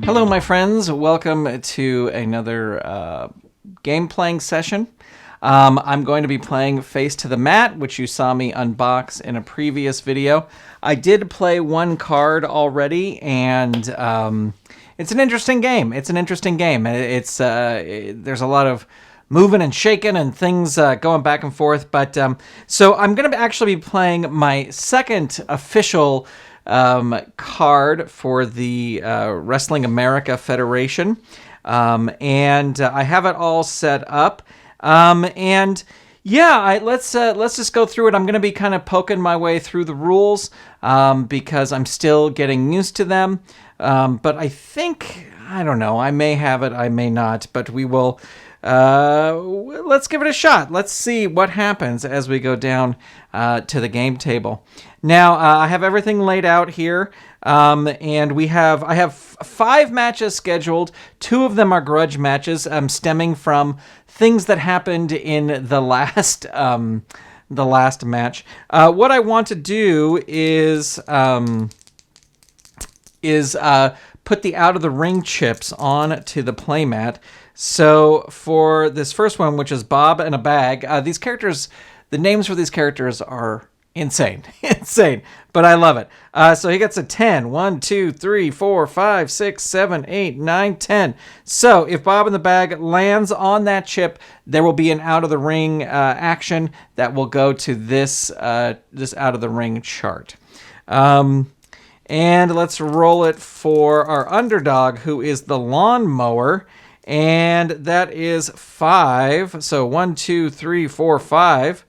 Hello, my friends. Welcome to another game playing session. I'm going to be playing Face to the Mat, which you saw me unbox in a previous video. I did play one card already, and it's an interesting game. It's there's a lot of moving and shaking and things going back and forth. But so I'm going to actually be playing my second official card for the Wrestling America Federation, and I have it all set up. And yeah, let's just go through it. I'm going to be kind of poking my way through the rules because I'm still getting used to them. But I think, I don't know, I may have it, I may not, but we will. Let's give it a shot. Let's see what happens as we go down to the game table. Now, I have everything laid out here, and I have 5 matches scheduled. 2 of them are grudge matches, stemming from things that happened in the last match. What I want to do is put the out of the ring chips on to the playmat. So for this first one, which is Bob and a Bag, these characters, the names for these characters are insane. Insane. But I love it. So he gets a 10. 1, 2, 3, 4, 5, 6, 7, 8, 9, 10. So if Bob and the Bag lands on that chip, there will be an out of the ring action that will go to this out of the ring chart. And let's roll it for our underdog, who is the lawnmower. And that is 5. So 1, 2, 3, 4, 5.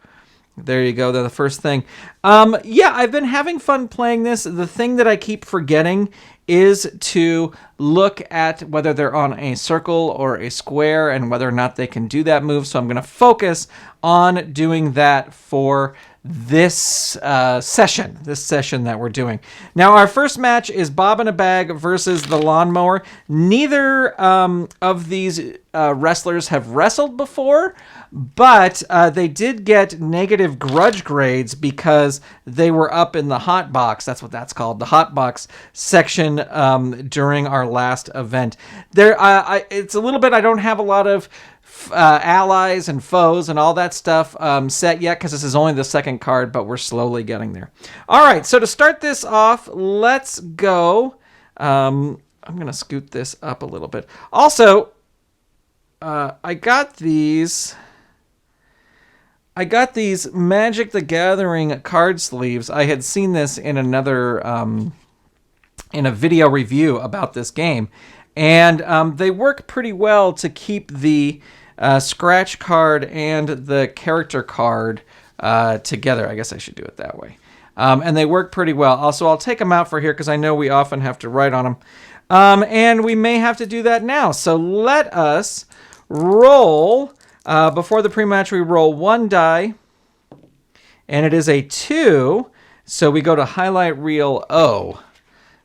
There you go. That's the first thing. Yeah, I've been having fun playing this. The thing that I keep forgetting is to look at whether they're on a circle or a square and whether or not they can do that move. So I'm going to focus on doing that for this session that we're doing. Now, our first match is Bob and a Bag versus the lawnmower. Neither of these wrestlers have wrestled before, but they did get negative grudge grades because they were up in the hot box. That's what that's called, the hot box section during our last event. It's a little bit, I don't have a lot of allies and foes and all that stuff set yet because this is only the second card, but we're slowly getting there. All right, so to start this off, let's go. I'm going to scoot this up a little bit. Also, I got these Magic the Gathering card sleeves. I had seen this in another in a video review about this game, and they work pretty well to keep the scratch card and the character card together. I guess I should do it that way. And they work pretty well. Also, I'll take them out for here because I know we often have to write on them. And we may have to do that now. So let us roll. Before the pre-match, we roll 1 die. And it is a 2. So we go to highlight reel O.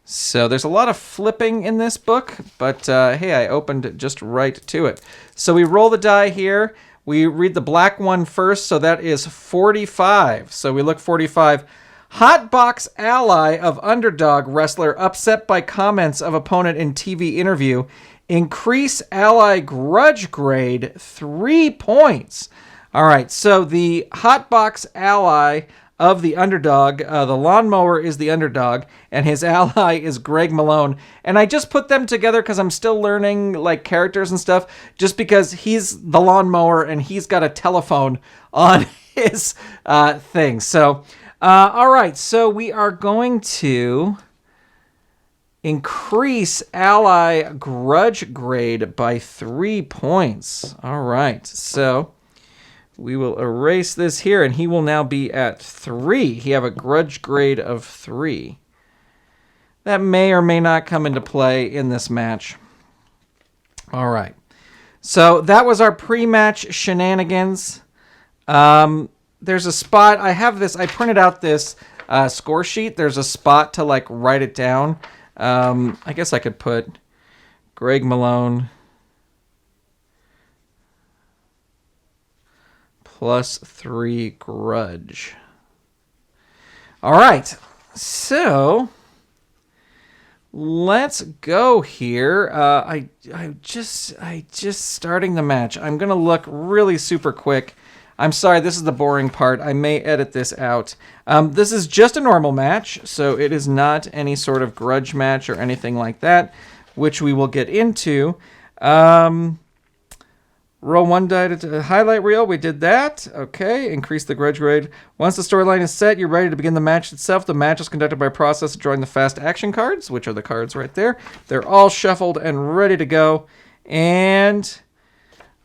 So there's a lot of flipping in this book, but hey, I opened just right to it. So we roll the die here. We read the black one first, so that is 45. So we look 45. Hot box ally of underdog wrestler upset by comments of opponent in TV interview. Increase ally grudge grade 3 points. All right, so the hot box ally of the underdog, the lawnmower is the underdog, and his ally is Greg Malone. And I just put them together because I'm still learning like characters and stuff, just because he's the lawnmower and he's got a telephone on his thing. So, all right, so we are going to increase ally grudge grade by 3 points. All right, so we will erase this here, and he will now be at 3. He have a grudge grade of 3. That may or may not come into play in this match. All right. So that was our pre-match shenanigans. There's a spot. I printed out this score sheet. There's a spot to like write it down. I guess I could put Greg Malone +3 grudge. All right. So let's go here. I just starting the match. I'm gonna look really super quick. I'm sorry, this is the boring part. I may edit this out. This is just a normal match, so it is not any sort of grudge match or anything like that, which we will get into. Roll one die to highlight reel. We did that. Okay, increase the grudge grade. Once the storyline is set, you're ready to begin the match itself. The match is conducted by a process of drawing the fast action cards, which are the cards right there. They're all shuffled and ready to go. And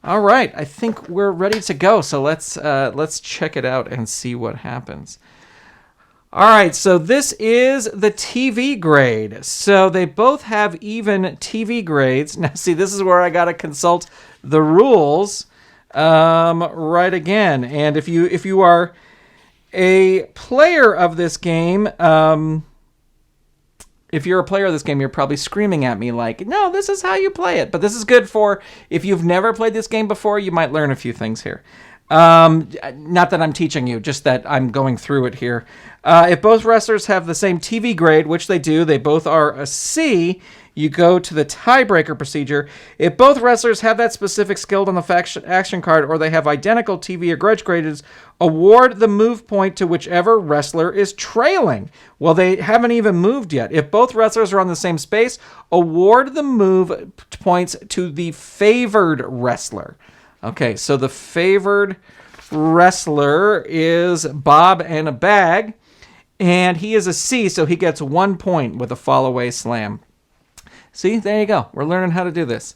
all right, I think we're ready to go. So let's check it out and see what happens. All right, so this is the TV grade. So they both have even TV grades. Now, see, this is where I got to consult the rules right again. And if you are a player of this game, if you're a player of this game, you're probably screaming at me like, no, this is how you play it. But this is good for if you've never played this game before, you might learn a few things here. Not that I'm teaching you, just that I'm going through it here. If both wrestlers have the same TV grade, which they do, they both are a C, you go to the tiebreaker procedure. If both wrestlers have that specific skill on the action card or they have identical TV or grudge grades, award the move point to whichever wrestler is trailing. Well, they haven't even moved yet. If both wrestlers are on the same space, award the move points to the favored wrestler. Okay, so the favored wrestler is Bob and a Bag, and he is a C, so he gets 1 point with a fall-away slam. See, there you go. We're learning how to do this.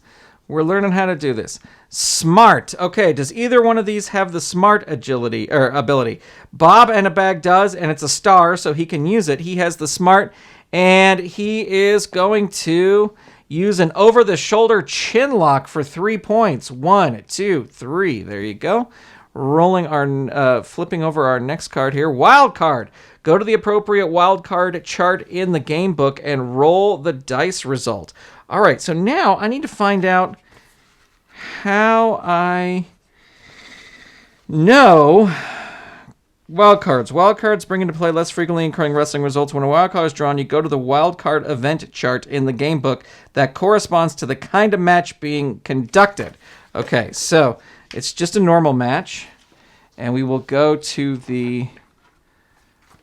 Smart. Okay, does either one of these have the smart agility or ability? Bob and a Bag does, and it's a star, so he can use it. He has the smart, and he is going to use an over-the-shoulder chin lock for 3 points. 1, 2, 3. There you go. Flipping over our next card here. Wild card. Go to the appropriate wild card chart in the game book and roll the dice result. All right, so now I need to find out how I know wild cards. Wild cards bring into play less frequently occurring wrestling results. When a wild card is drawn, you go to the wild card event chart in the game book that corresponds to the kind of match being conducted. Okay, so it's just a normal match, and we will go to the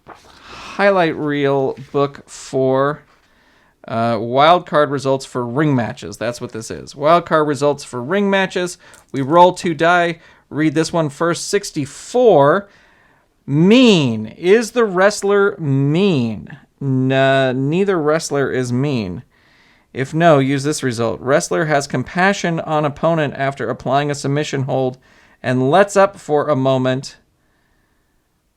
highlight reel book for wild card results for ring matches. That's what this is. Wild card results for ring matches. We roll 2 die. Read this one first. 64. Mean. Is the wrestler mean? Neither wrestler is mean. If no, use this result. Wrestler has compassion on opponent after applying a submission hold and lets up for a moment.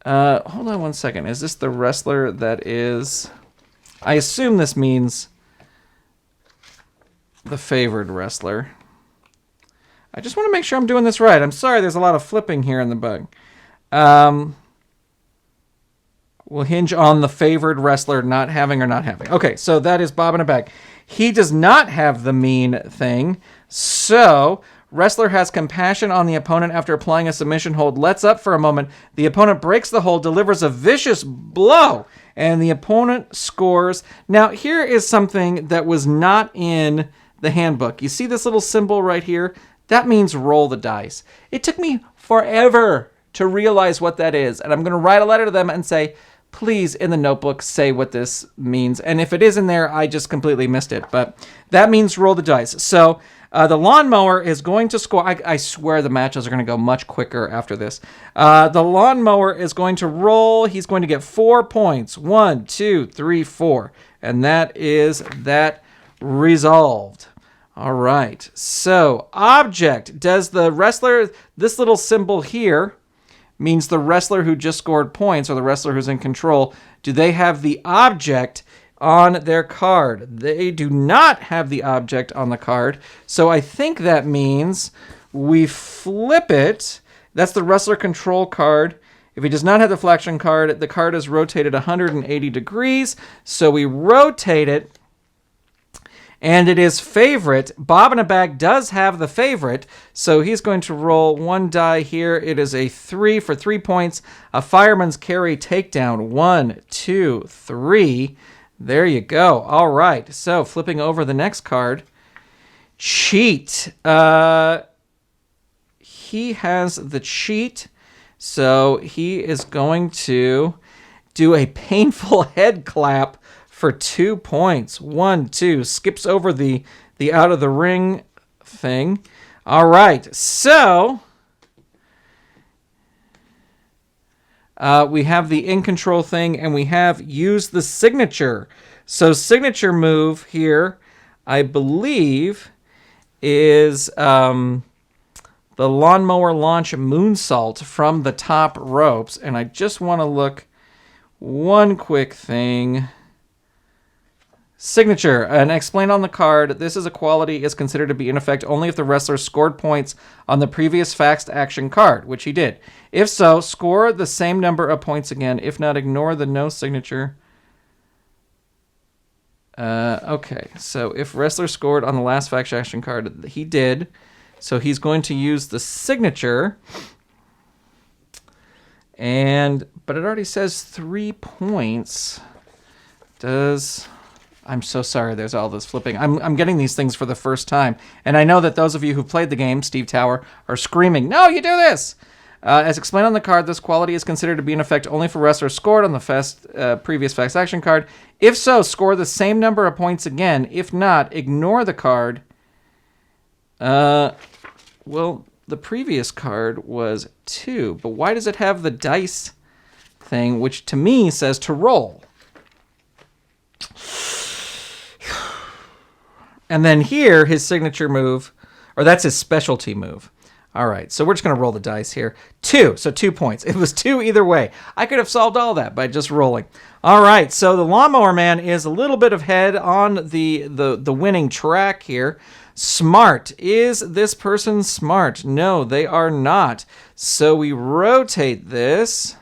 Hold on 1 second. Is this the wrestler that is... I assume this means the favored wrestler. I just want to make sure I'm doing this right. I'm sorry, there's a lot of flipping here in the bug. Will hinge on the favored wrestler not having or not having. Okay, so that is Bob in a Bag. He does not have the mean thing. So, wrestler has compassion on the opponent after applying a submission hold, lets up for a moment. The opponent breaks the hold, delivers a vicious blow, and the opponent scores. Now, here is something that was not in the handbook. You see this little symbol right here? That means roll the dice. It took me forever to realize what that is, and I'm going to write a letter to them and say, please, in the notebook, say what this means. And if it is in there, I just completely missed it. But that means roll the dice. So the lawnmower is going to score. I swear the matches are going to go much quicker after this. The lawnmower is going to roll. He's going to get 4 points. 1, 2, 3, 4. And that is that resolved. All right. So object. Does the wrestler, this little symbol here, means the wrestler who just scored points or the wrestler who's in control, do they have the object on their card? They do not have the object on the card. So I think that means we flip it. That's the wrestler control card. If he does not have the flexion card, the card is rotated 180 degrees. So we rotate it. And it is favorite. Bob in a Bag does have the favorite, so he's going to roll 1 die here. It is a 3 for 3 points. A Fireman's Carry takedown. 1, 2, 3. There you go. All right. So flipping over the next card. Cheat. He has the cheat, so he is going to do a painful head clap for 2 points. 1, 2. Skips over the out of the ring thing. All right. So we have the in control thing, and we have use the signature. So signature move here, I believe, is the lawnmower launch moonsault from the top ropes. And I just want to look one quick thing. Signature, and explained on the card, this is a quality is considered to be in effect only if the wrestler scored points on the previous faxed action card, which he did. If so, score the same number of points again. If not, ignore the no signature. Okay, so if wrestler scored on the last faxed action card, he did. So he's going to use the signature. But it already says 3 points. I'm so sorry there's all this flipping. I'm getting these things for the first time. And I know that those of you who played the game, Steve Tower, are screaming, "No, you do this!" As explained on the card, this quality is considered to be in effect only for wrestlers scored on the previous fast action card. If so, score the same number of points again. If not, ignore the card. Well, the previous card was 2, but why does it have the dice thing, which to me says to roll? And then here, his signature move, or that's his specialty move. All right, so we're just going to roll the dice here. 2, so 2 points. It was 2 either way. I could have solved all that by just rolling. All right, so the Lawnmower Man is a little bit ahead on the winning track here. Smart. Is this person smart? No, they are not. So we rotate this.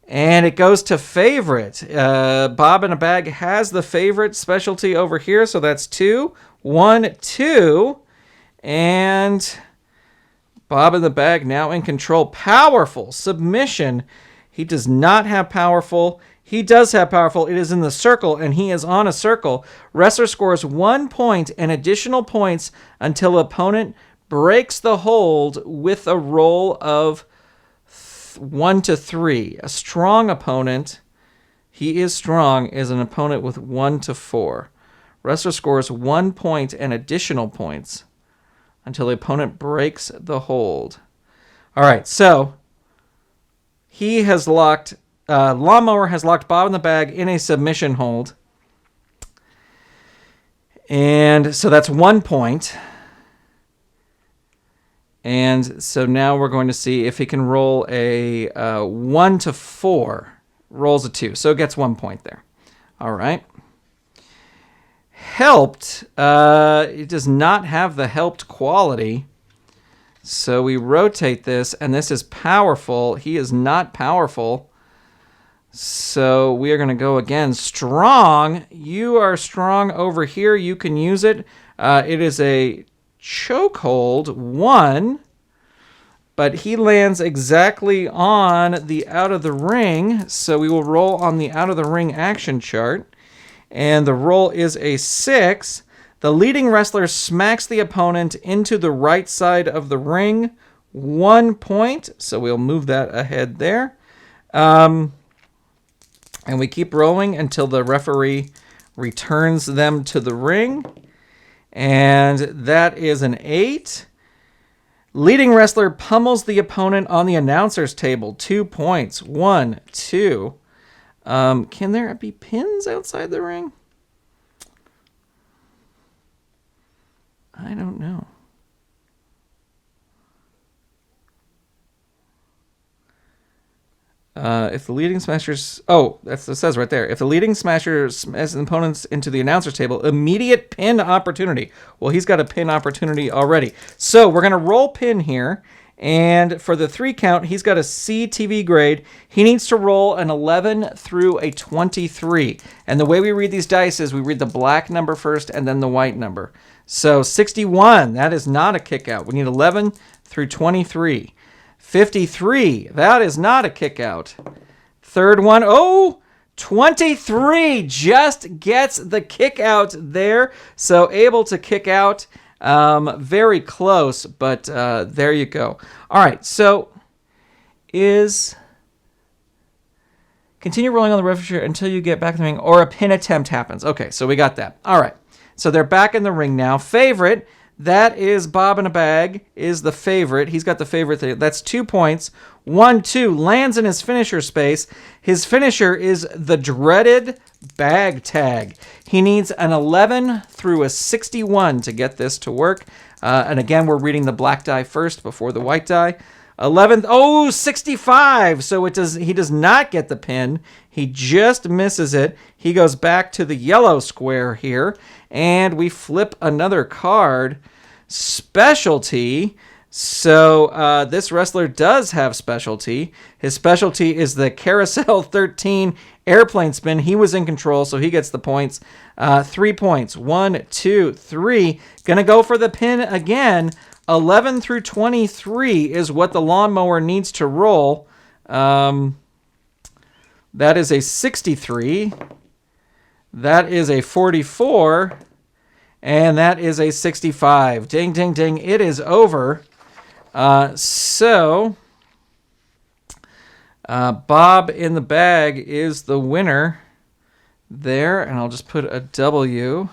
And it goes to favorite. Bob in a Bag has the favorite specialty over here. So that's 2. 1, 2. And Bob in the Bag now in control. Powerful. Submission. He does not have powerful. He does have powerful. It is in the circle, and he is on a circle. Wrestler scores 1 point and additional points until opponent breaks the hold with a roll of 1 to 3. A strong opponent, he is strong, is an opponent with 1 to 4. Wrestler scores 1 point and additional points until the opponent breaks the hold. All right, so he has locked, Lawnmower has locked Bob in the Bag in a submission hold. And so that's 1 point. And so now we're going to see if he can roll a 1 to 4. Rolls a 2. So it gets 1 point there. All right. Helped. It does not have the helped quality. So we rotate this, and this is powerful. He is not powerful. So we are going to go again. Strong. You are strong over here. You can use it. It is a chokehold 1, but he lands exactly on the out of the ring, so we will roll on the out of the ring action chart, and the roll is a 6. The leading wrestler smacks the opponent into the right side of the ring. 1 point, so we'll move that ahead there, and we keep rolling until the referee returns them to the ring. And that is an 8. Leading wrestler pummels the opponent on the announcer's table. 2 points. 1, 2. Can there be pins outside the ring? I don't know. If the leading smashers... Oh, that's what it says right there. If the leading smasher smashes opponents into the announcer's table, immediate pin opportunity. Well, he's got a pin opportunity already. So we're going to roll pin here. And for the 3 count, he's got a C TV grade. He needs to roll an 11 through a 23. And the way we read these dice is we read the black number first and then the white number. So 61, that is not a kick out. We need 11 through 23. 53, that is not a kick out. Third one, 23 just gets the kick out there. So able to kick out. Very close, but there you go. All right, so continue rolling on the refrigerator until you get back in the ring or a pin attempt happens. Okay, so we got that. All right, so they're back in the ring now. Favorite, that is Bob in a Bag, is the favorite. He's got the favorite thing. That's 2 points. 1-2, lands in his finisher space. His finisher is the dreaded bag tag. He needs an 11 through a 61 to get this to work. And again, we're reading the black die first before the white die. 11th, 65. So he does not get the pin. He just misses it. He goes back to the yellow square here. And we flip another card. Specialty. So this wrestler does have specialty. His specialty is the Carousel 13 airplane spin. He was in control, so he gets the points. 3 points. 1, 2, 3. Gonna go for the pin again. 11 through 23 is what the lawnmower needs to roll. That is a 63. That is a 44. And that is a 65. Ding, ding, ding. It is over. So Bob in the Bag is the winner there. And I'll just put a W.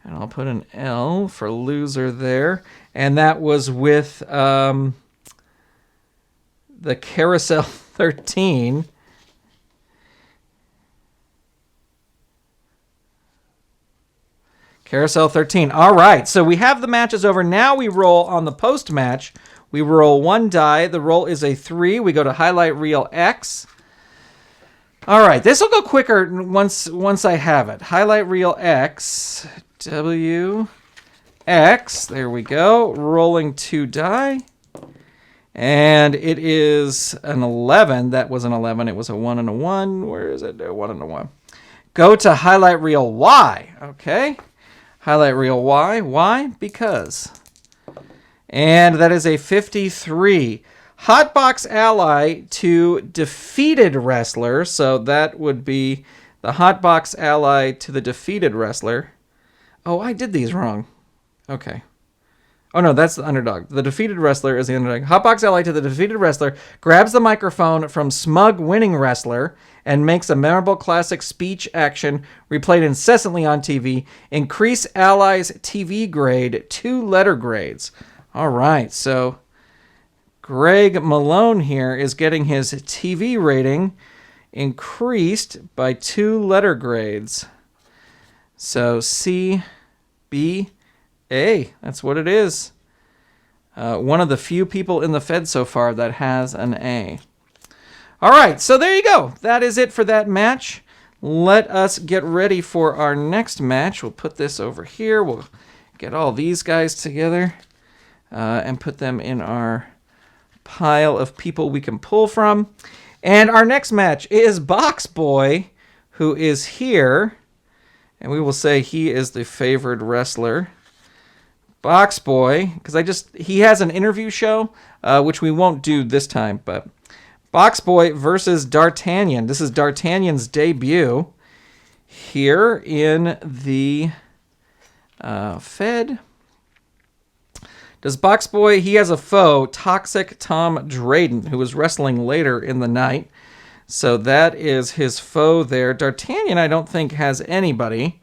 And I'll put an L for loser there. And that was with the Carousel 13. Carousel 13. All right, so we have the matches over. Now we roll on the post-match. We roll 1 die. The roll is a 3. We go to highlight reel X. All right, this will go quicker once I have it. Highlight reel X. W. X. There we go. Rolling 2 die. And it is an 11. That was an 11. It was a 1 and a 1. Where is it? A 1 and a 1. Go to highlight reel Y. Okay. Highlight reel Y. Why? Because. And that is a 53. Hotbox ally to defeated wrestler. So that would be the Hotbox ally to the defeated wrestler. Oh, I did these wrong. Okay. Oh, no, that's the underdog. The defeated wrestler is the underdog. Hotbox ally to the defeated wrestler grabs the microphone from smug winning wrestler and makes a memorable classic speech action replayed incessantly on TV. Increase ally's TV grade 2 letter grades. All right, so Greg Malone here is getting his TV rating increased by 2 letter grades. So C, B, A, that's what it is. One of the few people in the Fed so far that has an A. All right, so there you go. That is it for that match. Let us get ready for our next match. We'll put this over here. We'll get all these guys together and put them in our pile of people we can pull from. And our next match is Box Boy, who is here. And we will say he is the favored wrestler. Box Boy, because he has an interview show, which we won't do this time, but Box Boy versus D'Artagnan. This is D'Artagnan's debut here in the Fed. Does Box Boy, he has a foe, Toxic Tom Drayden, who was wrestling later in the night. So that is his foe there. D'Artagnan, I don't think, has anybody.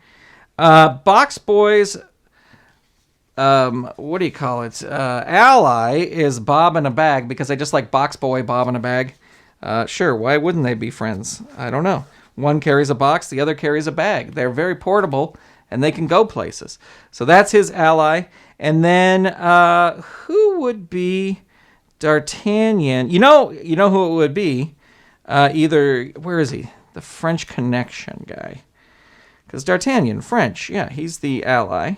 Box Boy's, what do you call it? Ally is Bob in a Bag, because I just like Box Boy, Bob in a Bag. Sure, why wouldn't they be friends? I don't know. One carries a box, the other carries a bag. They're very portable, and they can go places. So that's his ally. And then who would be D'Artagnan? You know who it would be? Where is he? The French Connection guy. Because D'Artagnan, French, yeah, he's the ally.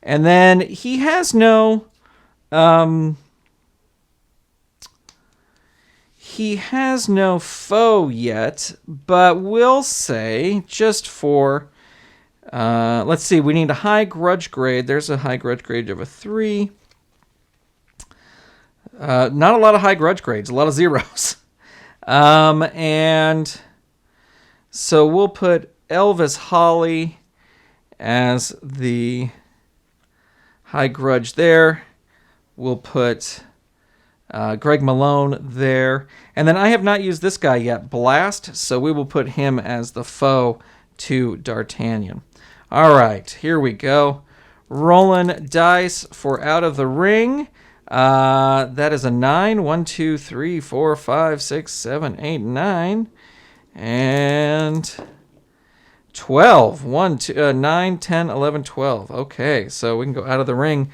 And then he has no he has no foe yet, but we'll say, just for, let's see, we need a high grudge grade. There's a high grudge grade of a 3. Not a lot of high grudge grades, a lot of zeros. And so we'll put Elvis Holly as the high grudge there. We'll put Greg Malone there. And then I have not used this guy yet, Blast, so we will put him as the foe to D'Artagnan. All right, here we go. Rolling dice for Out of the Ring. That is a 9. 1, 2, 3, 4, 5, 6, 7, 8, 9. And 12. 1, 2, 9, 10, 11, 12. Okay, so we can go Out of the Ring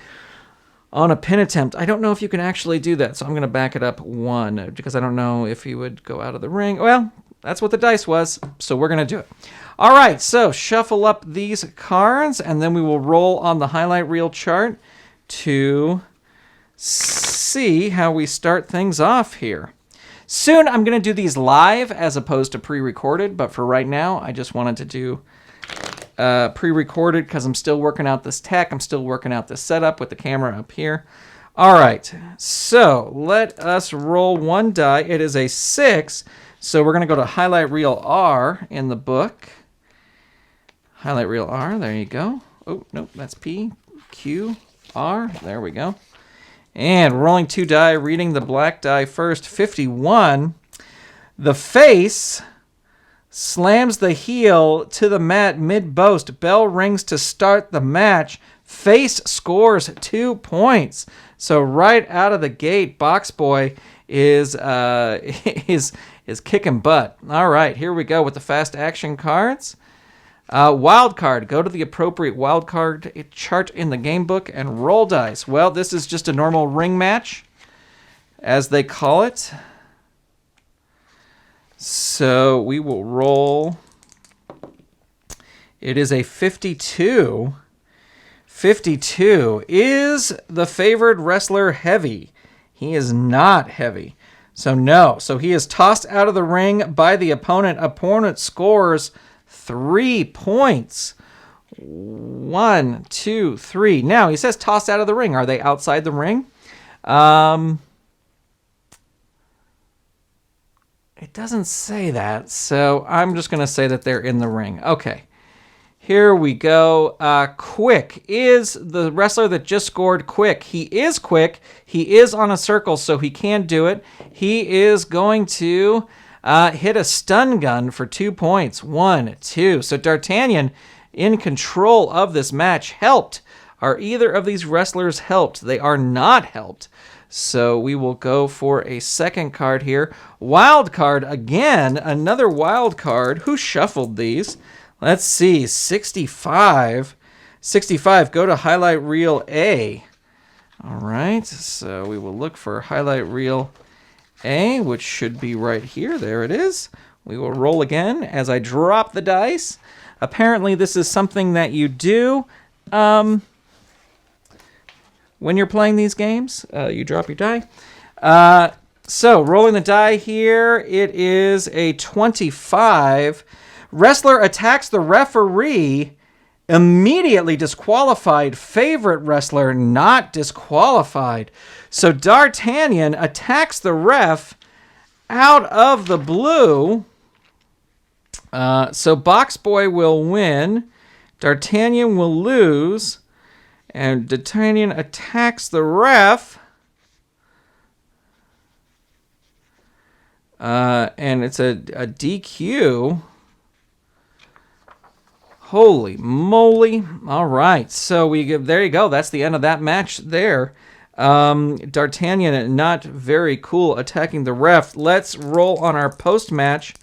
on a pin attempt. I don't know if you can actually do that, so I'm going to back it up 1 because I don't know if he would go out of the ring. Well, that's what the dice was, so we're going to do it. All right, so shuffle up these cards, and then we will roll on the highlight reel chart to see how we start things off here. Soon I'm going to do these live as opposed to pre-recorded, but for right now, I just wanted to do pre-recorded because I'm still working out this tech. I'm still working out this setup with the camera up here. All right, so let us roll 1 die. It is a 6, so we're going to go to highlight reel R in the book. Highlight reel R, there you go. Oh, nope, that's P, Q, R. There we go. And rolling 2 die, reading the black die first. 51. The face slams the heel to the mat mid-boast. Bell rings to start the match. Face scores 2 points. So right out of the gate, Box Boy is kicking butt. All right, here we go with the fast action cards. Wild card. Go to the appropriate wild card chart in the game book and roll dice. Well, this is just a normal ring match, as they call it. So we will roll. It is a 52. 52. Is the favored wrestler heavy? He is not heavy. So no. So he is tossed out of the ring by the opponent. Opponent scores 3 points. 1, 2, 3. Now, he says tossed out of the ring. Are they outside the ring? It doesn't say that, so I'm just going to say that they're in the ring. Okay, here we go. Quick is the wrestler that just scored quick. He is quick. He is on a circle, so he can do it. He is going to hit a stun gun for 2 points. 1, 2. So D'Artagnan in control of this match. Helped. Are either of these wrestlers helped? They are not helped. So we will go for a second card here. Wild card again. Another wild card. Who shuffled these? Let's see. 65. 65. Go to highlight reel A. All right. So we will look for highlight reel A, which should be right here. There it is. We will roll again as I drop the dice. Apparently, this is something that you do when you're playing these games. You drop your die. So, rolling the die here, it is a 25. Wrestler attacks the referee, immediately disqualified. Favorite wrestler not disqualified. So D'Artagnan attacks the ref out of the blue. So Box Boy will win. D'Artagnan will lose. And D'Artagnan attacks the ref. And it's a DQ. Holy moly. All right. So there you go. That's the end of that match there. D'Artagnan not very cool attacking the ref. Let's roll on our post-match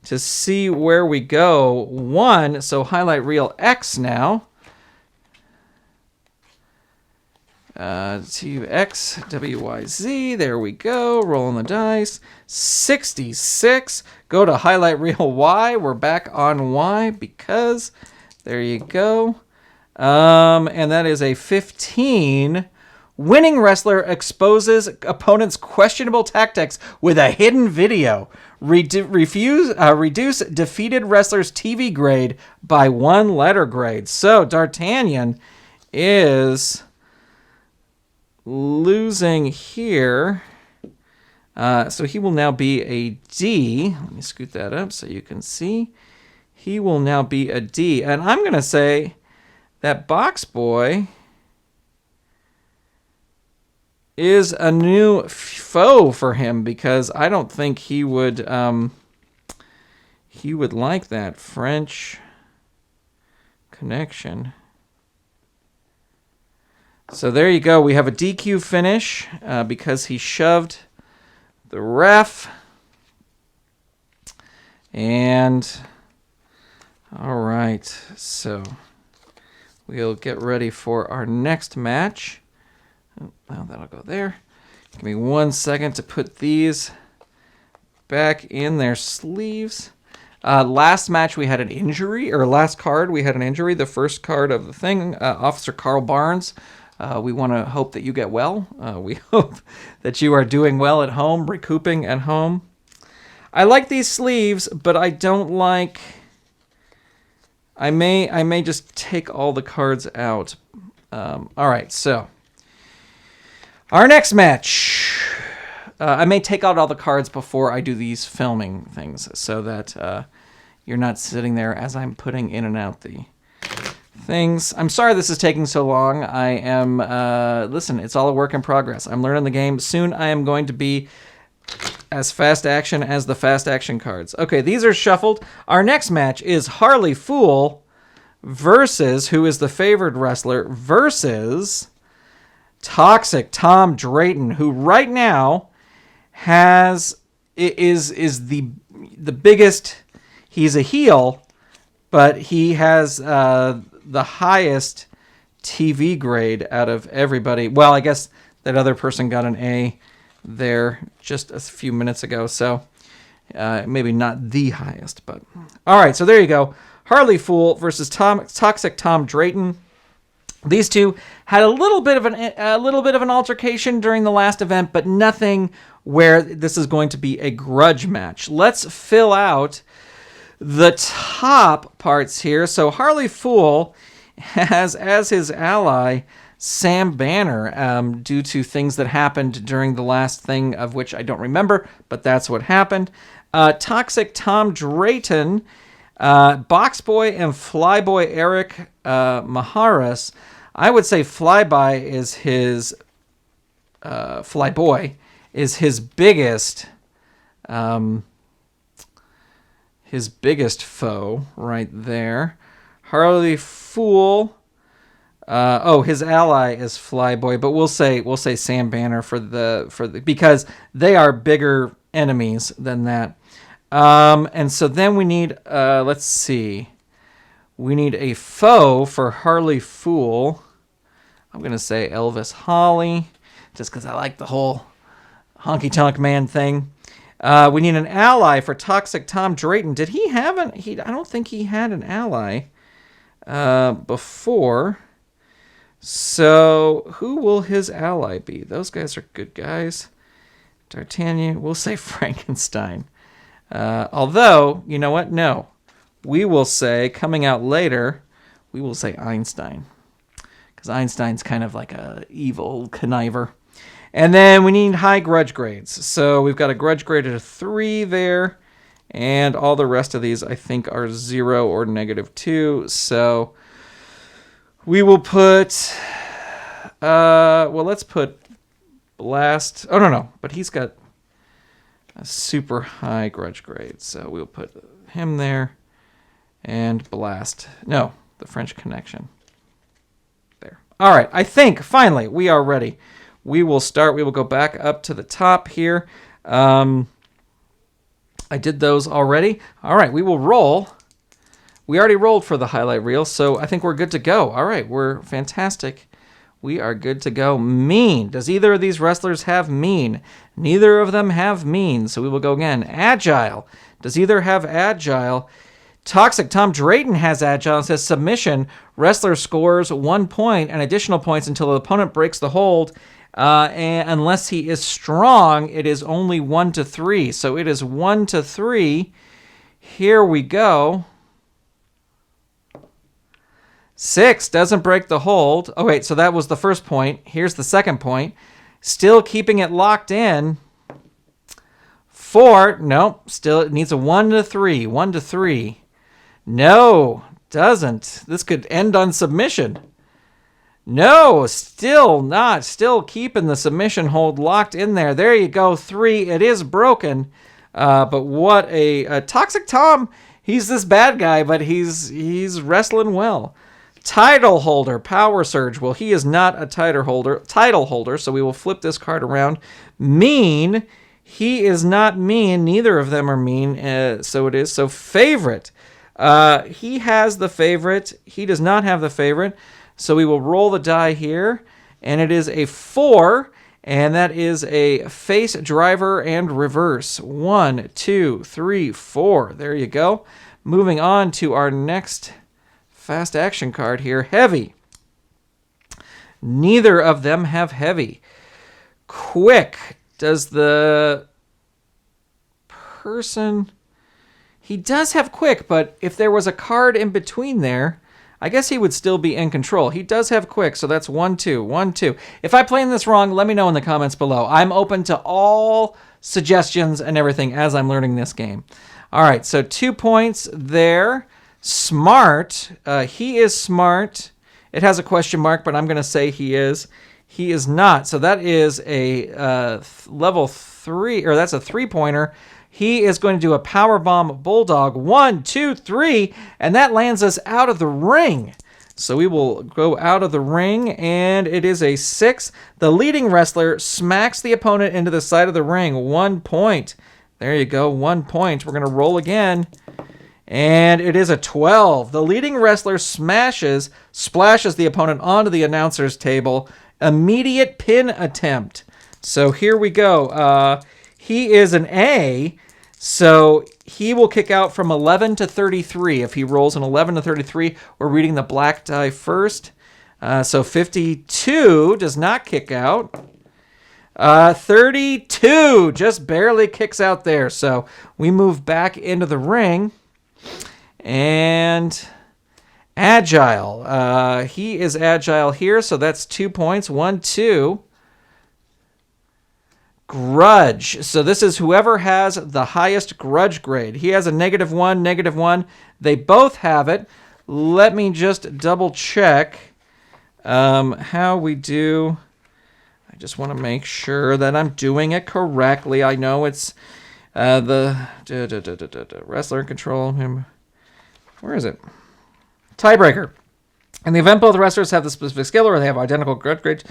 to see where we go. 1, so highlight reel X now. TXWYZ, there we go. Rolling the dice. 66. Go to highlight reel Y. We're back on Y because there you go. And that is a 15. Winning wrestler exposes opponent's questionable tactics with a hidden video. Reduce defeated wrestler's TV grade by 1 letter grade. So D'Artagnan is losing here. So he will now be a D. Let me scoot that up so you can see. He will now be a D. And I'm going to say that Box Boy is a new foe for him, because I don't think he would like that French connection. So there you go. We have a DQ finish because he shoved the ref. And all right, so we'll get ready for our next match. Oh, well, that'll go there. Give me 1 second to put these back in their sleeves. Last match we had an injury, or last card we had an injury. The first card of the thing, Officer Carl Barnes. We want to hope that you get well. We hope that you are doing well at home, recouping at home. I like these sleeves, but I don't like... I may just take all the cards out. All right, so... Our next match. I may take out all the cards before I do these filming things, so that you're not sitting there as I'm putting in and out the things. I'm sorry this is taking so long. I am, listen, it's all a work in progress. I'm learning the game. Soon I am going to be as fast action as the fast action cards. Okay, these are shuffled. Our next match is Harley Fool versus, who is the favored wrestler, versus Toxic Tom Drayton, who right now is the biggest. He's a heel, but he has the highest TV grade out of everybody. Well, I guess that other person got an A there just a few minutes ago, so maybe not the highest, but all right. So there you go. Harley Fool versus Toxic Tom Drayton. These two had a little bit of an altercation during the last event, but nothing where this is going to be a grudge match. Let's fill out the top parts here. So Harley Fool has as his ally Sam Banner, due to things that happened during the last thing, of which I don't remember, but that's what happened. Toxic Tom Drayton, Box Boy and Flyboy Eric Maharis. I would say Flyboy is his biggest foe right there. Harley Fool. His ally is Flyboy, but we'll say Sam Banner for the because they are bigger enemies than that. And so then we need let's see. We need a foe for Harley Fool. I'm going to say Elvis Holly, just because I like the whole honky-tonk man thing. We need an ally for Toxic Tom Drayton. Did he have I don't think he had an ally before. So who will his ally be? Those guys are good guys. D'Artagnan, we'll say Frankenstein. Although, you know what? No. We will say, coming out later, we will say Einstein. Because Einstein's kind of like a evil conniver. And then we need high grudge grades. So we've got a grudge grade of 3 there. And all the rest of these, I think, are 0 or -2. So we will put... let's put Blast... Oh, no. But he's got a super high grudge grade. So we'll put him there. And Blast. No, the French Connection. There. All right. I think, finally, we are ready. We will start. We will go back up to the top here. I did those already. All right. We will roll. We already rolled for the highlight reel, so I think we're good to go. All right. We're fantastic. We are good to go. Mean. Does either of these wrestlers have mean? Neither of them have mean, so we will go again. Agile. Does either have agile? Toxic Tom Drayton has agile and says submission. Wrestler scores 1 point and additional points until the opponent breaks the hold. And unless he is strong, it is only 1 to 3. So it is 1 to 3. Here we go. 6 doesn't break the hold. Oh, wait, so that was the first point. Here's the second point. Still keeping it locked in. 4, nope, still it needs a 1 to 3. 1 to 3. No, doesn't. This could end on submission. No, still not. Still keeping the submission hold locked in there. There you go, 3. It is broken. But what a Toxic Tom. He's this bad guy, but he's wrestling well. Title holder, Power Surge. Well, he is not a title holder, so we will flip this card around. Mean. He is not mean. Neither of them are mean. So it is. So favorite. He has the favorite. He does not have the favorite. So we will roll the die here. And it is a 4. And that is a face, driver, and reverse. 1, 2, 3, 4. There you go. Moving on to our next fast action card here. Heavy. Neither of them have heavy. Quick. Does the person... He does have quick, but if there was a card in between there, I guess he would still be in control. He does have quick, so that's 1, 2, 1, 2. If I'm playing this wrong, let me know in the comments below. I'm open to all suggestions and everything as I'm learning this game. All right, so 2 points there. Smart. He is smart. It has a question mark, but I'm going to say he is. He is not. So that is a level 3, or that's a 3-pointer. He is going to do a powerbomb bulldog. 1, 2, 3, and that lands us out of the ring. So we will go out of the ring, and it is a 6. The leading wrestler smacks the opponent into the side of the ring. 1 point. There you go, 1 point. We're going to roll again. And it is a 12. The leading wrestler splashes the opponent onto the announcer's table. Immediate pin attempt. So here we go. He is an A, so he will kick out from 11 to 33. If he rolls an 11 to 33, we're reading the black die first. So 52 does not kick out. 32 just barely kicks out there. So we move back into the ring. And agile. He is agile here, so that's 2 points. 1, 2. Grudge. So this is whoever has the highest grudge grade. He has a -1, -1. They both have it. Let me just double check how we do. I just want to make sure that I'm doing it correctly. I know it's the wrestler control him. Where is it? Tiebreaker. In the event both wrestlers have the specific skill or they have identical grudge grades,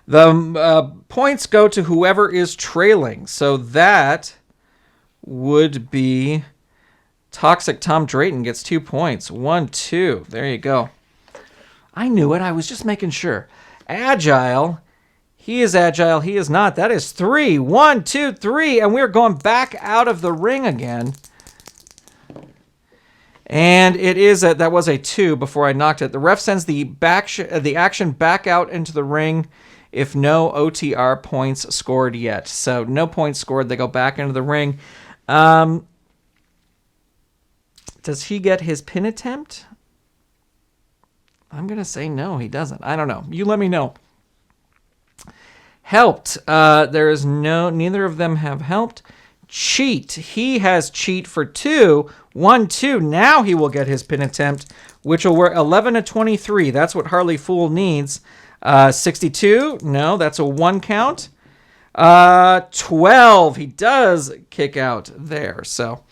the points go to whoever is trailing. So that would be Toxic Tom Drayton gets 2 points. 1, 2. There you go. I knew it. I was just making sure. Agile. He is agile. He is not. That is 3. 1, 2, 3. And we're going back out of the ring again. And it is that was a 2 before I knocked it. The ref sends the action back out into the ring if no OTR points scored yet. So no points scored. They go back into the ring. Does he get his pin attempt? I'm going to say no, he doesn't. I don't know. You let me know. Helped. There is neither of them have helped. Cheat. He has cheat for 2. 1, 2. Now he will get his pin attempt, which will work 11 to 23. That's what Harley Fool needs. 62. No, that's a 1 count. 12. He does kick out there. So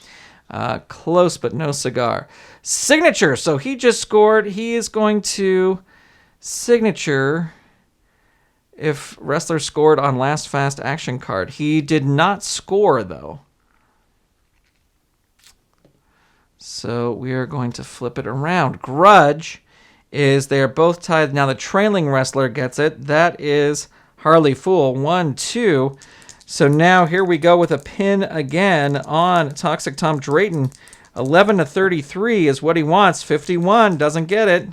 close, but no cigar. Signature. So he just scored. He is going to signature if wrestler scored on last fast action card. He did not score, though. So we are going to flip it around. Grudge is they are both tied. Now the trailing wrestler gets it. That is Harley Fool. 1, 2. So now here we go with a pin again on Toxic Tom Drayton. 11 to 33 is what he wants. 51 doesn't get it.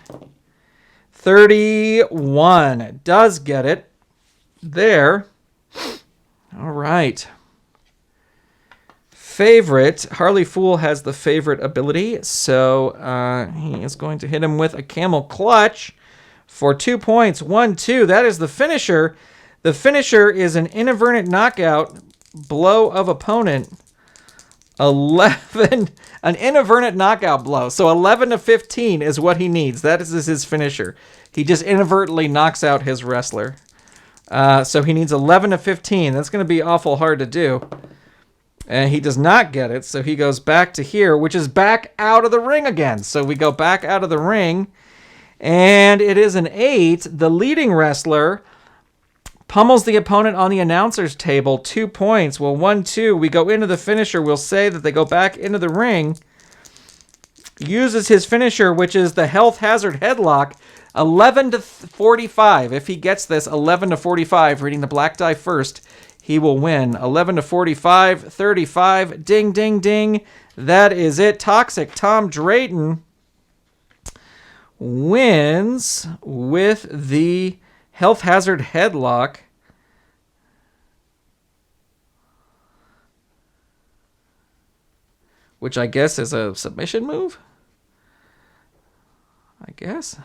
31 does get it. There. All right. Favorite. Harley Fool has the favorite ability, so he is going to hit him with a camel clutch for 2 points. 1-2. That is the finisher. The finisher is an inadvertent knockout blow of opponent. 11. An inadvertent knockout blow. So 11 to 15 is what he needs. That is his finisher. He just inadvertently knocks out his wrestler. So he needs 11 to 15. That's going to be awful hard to do. And he does not get it, so he goes back to here, which is back out of the ring again. So we go back out of the ring, and it is an 8. The leading wrestler pummels the opponent on the announcer's table, 2 points. Well, 1-2. We go into the finisher. We'll say that they go back into the ring. Uses his finisher, which is the health hazard headlock, 11 to 45. If he gets this, 11 to 45, reading the black die first, he will win. 11 to 45, 35. Ding, ding, ding. That is it. Toxic Tom Drayton wins with the health hazard headlock. Which I guess is a submission move? I guess.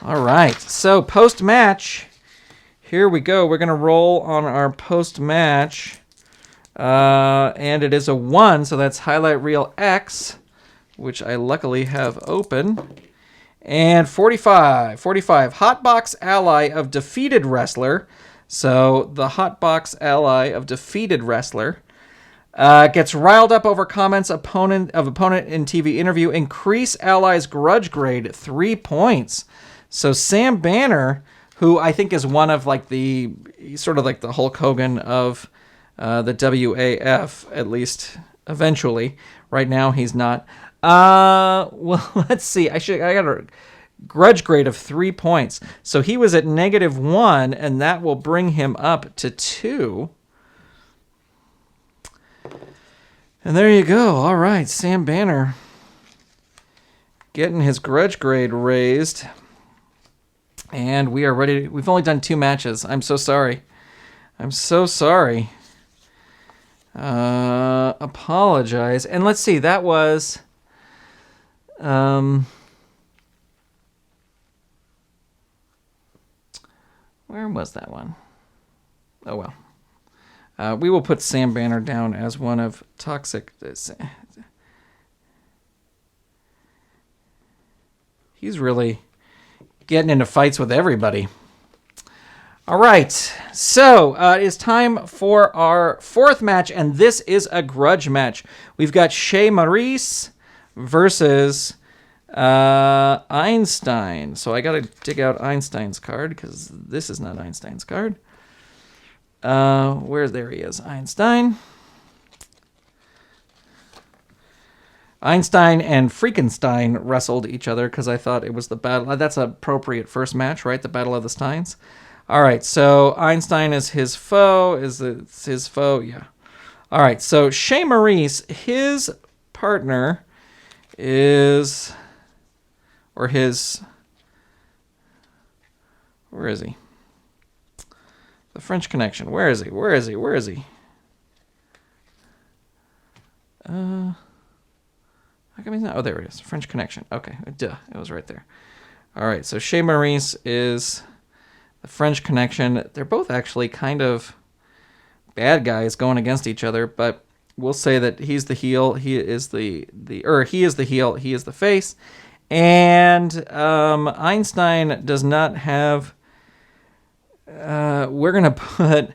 All right. So post-match, here we go. We're going to roll on our post-match. And it is a 1, so that's highlight reel X, which I luckily have open. And 45. Hotbox ally of defeated wrestler. So the Hotbox ally of defeated wrestler gets riled up over comments opponent in TV interview. Increase ally's grudge grade 3 points. So Sam Banner, who I think is one of like the sort of like the Hulk Hogan of the WAF, at least eventually. Right now he's not. Well, let's see. I got a grudge grade of 3 points. So he was at -1, and that will bring him up to 2. And there you go. All right, Sam Banner getting his grudge grade raised. And we are ready. We've only done 2 matches. I'm so sorry. I'm so sorry. Apologize. And let's see. That was... where was that one? Oh, well. We will put Sam Banner down as one of toxic... He's really getting into fights with everybody. All right, so it is time for our 4th match, and this is a grudge match. We've got Shea Maurice versus Einstein. So I got to dig out Einstein's card, because this is not Einstein's card. There he is, Einstein. Einstein and Freakenstein wrestled each other because I thought it was the battle. That's an appropriate first match, right? The Battle of the Steins. All right, so Einstein is his foe. Is it his foe? Yeah. All right, so Shea Maurice, his partner is, or his, where is he? The French Connection. Where is he? Where is he? Where is he? How come he's not? Oh, there it is. French Connection. Okay, duh. It was right there. All right, so Shea Maurice is the French Connection. They're both actually kind of bad guys going against each other, but we'll say that he's the heel. He is he is the heel. He is the face. And Einstein does not have... we're going to put